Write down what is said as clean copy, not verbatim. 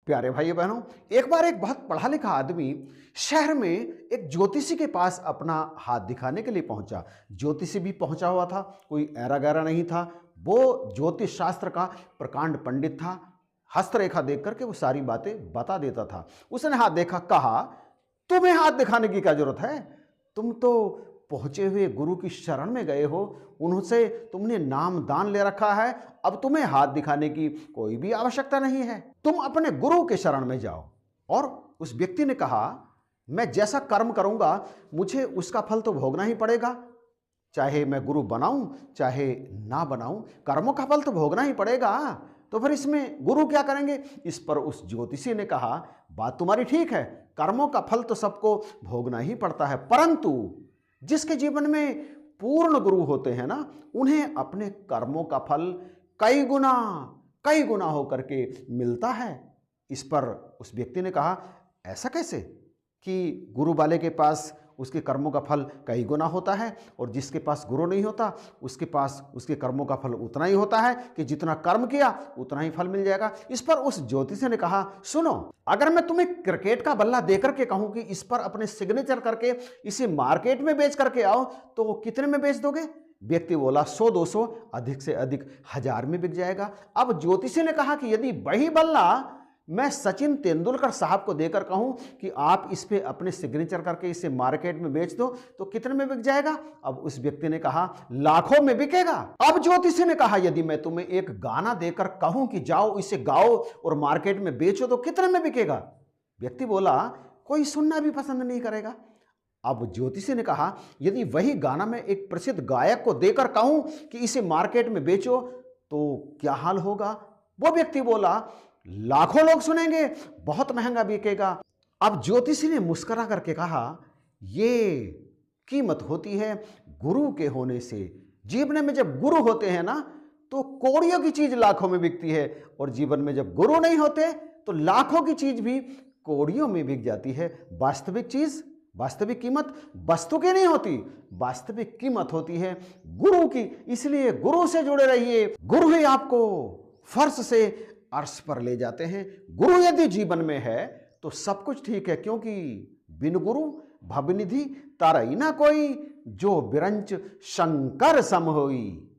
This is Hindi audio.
प्यारे भाइयों बहनों, एक बार एक बहुत पढ़ा लिखा आदमी शहर में एक ज्योतिषी के पास अपना हाथ दिखाने के लिए पहुंचा। ज्योतिषी भी पहुंचा हुआ था, कोई ऐरा गैरा नहीं था। वो ज्योतिष शास्त्र का प्रकांड पंडित था। हस्तरेखा देख करके वो सारी बातें बता देता था। उसने हाथ देखा, कहा तुम्हें हाथ दिखाने की क्या जरूरत है? तुम तो पहुंचे हुए गुरु की शरण में गए हो, उनसे तुमने नाम दान ले रखा है। अब तुम्हें हाथ दिखाने की कोई भी आवश्यकता नहीं है, तुम अपने गुरु के शरण में जाओ। और उस व्यक्ति ने कहा, मैं जैसा कर्म करूंगा मुझे उसका फल तो भोगना ही पड़ेगा, चाहे मैं गुरु बनाऊं चाहे ना बनाऊं, कर्मों का फल तो भोगना ही पड़ेगा। तो फिर इसमें गुरु क्या करेंगे? इस पर उस ज्योतिषी ने कहा, बात तुम्हारी ठीक है, कर्मों का फल तो सबको भोगना ही पड़ता है, परंतु जिसके जीवन में पूर्ण गुरु होते हैं ना, उन्हें अपने कर्मों का फल कई गुना होकर के मिलता है। इस पर उस व्यक्ति ने कहा, ऐसा कैसे कि गुरु वाले के पास उसके कर्मों का फल कई गुना होता है और जिसके पास गुरु नहीं होता उसके पास उसके कर्मों का फल उतना ही होता है कि जितना कर्म किया उतना ही फल मिल जाएगा। इस पर उस ज्योतिषी ने कहा, सुनो, अगर मैं तुम्हें क्रिकेट का बल्ला देकर के कहूं कि इस पर अपने सिग्नेचर करके इसे मार्केट में बेच करके आओ, तो कितने में बेच दोगे? व्यक्ति बोला, 100-200, अधिक से अधिक 1000 में बिक जाएगा। अब ज्योतिषी ने कहा कि यदि वही बल्ला मैं सचिन तेंदुलकर साहब को देकर कहूं कि आप इस पे अपने सिग्नेचर करके इसे मार्केट में बेच दो, तो कितने में बिक जाएगा? अब उस व्यक्ति ने कहा, लाखों में बिकेगा। अब ज्योतिषी ने कहा, यदि मैं तुम्हें एक गाना देकर कहूं कि जाओ इसे गाओ और मार्केट में बेचो, तो कितने में बिकेगा? व्यक्ति बोला, कोई सुनना भी पसंद नहीं करेगा। अब ज्योतिषी ने कहा, यदि वही गाना मैं एक प्रसिद्ध गायक को देकर कहूं कि इसे मार्केट में बेचो, तो क्या हाल होगा? वो व्यक्ति बोला, लाखों लोग सुनेंगे, बहुत महंगा बिकेगा। अब ज्योतिषी ने मुस्कुरा करके कहा, ये कीमत होती है गुरु के होने से। जीवन में जब गुरु होते हैं ना, तो कौड़ियों की चीज लाखों में बिकती है, और जीवन में जब गुरु नहीं होते तो लाखों की चीज भी कौड़ियों में बिक जाती है। वास्तविक चीज, वास्तविक कीमत वस्तु की नहीं होती, वास्तविक कीमत होती है गुरु की। इसलिए गुरु से जुड़े रहिए। गुरु ही आपको फर्श से अर्श पर ले जाते हैं। गुरु यदि जीवन में है तो सब कुछ ठीक है, क्योंकि बिन गुरु भवनिधि तरई ना कोई, जो बिरंच शंकर सम होई।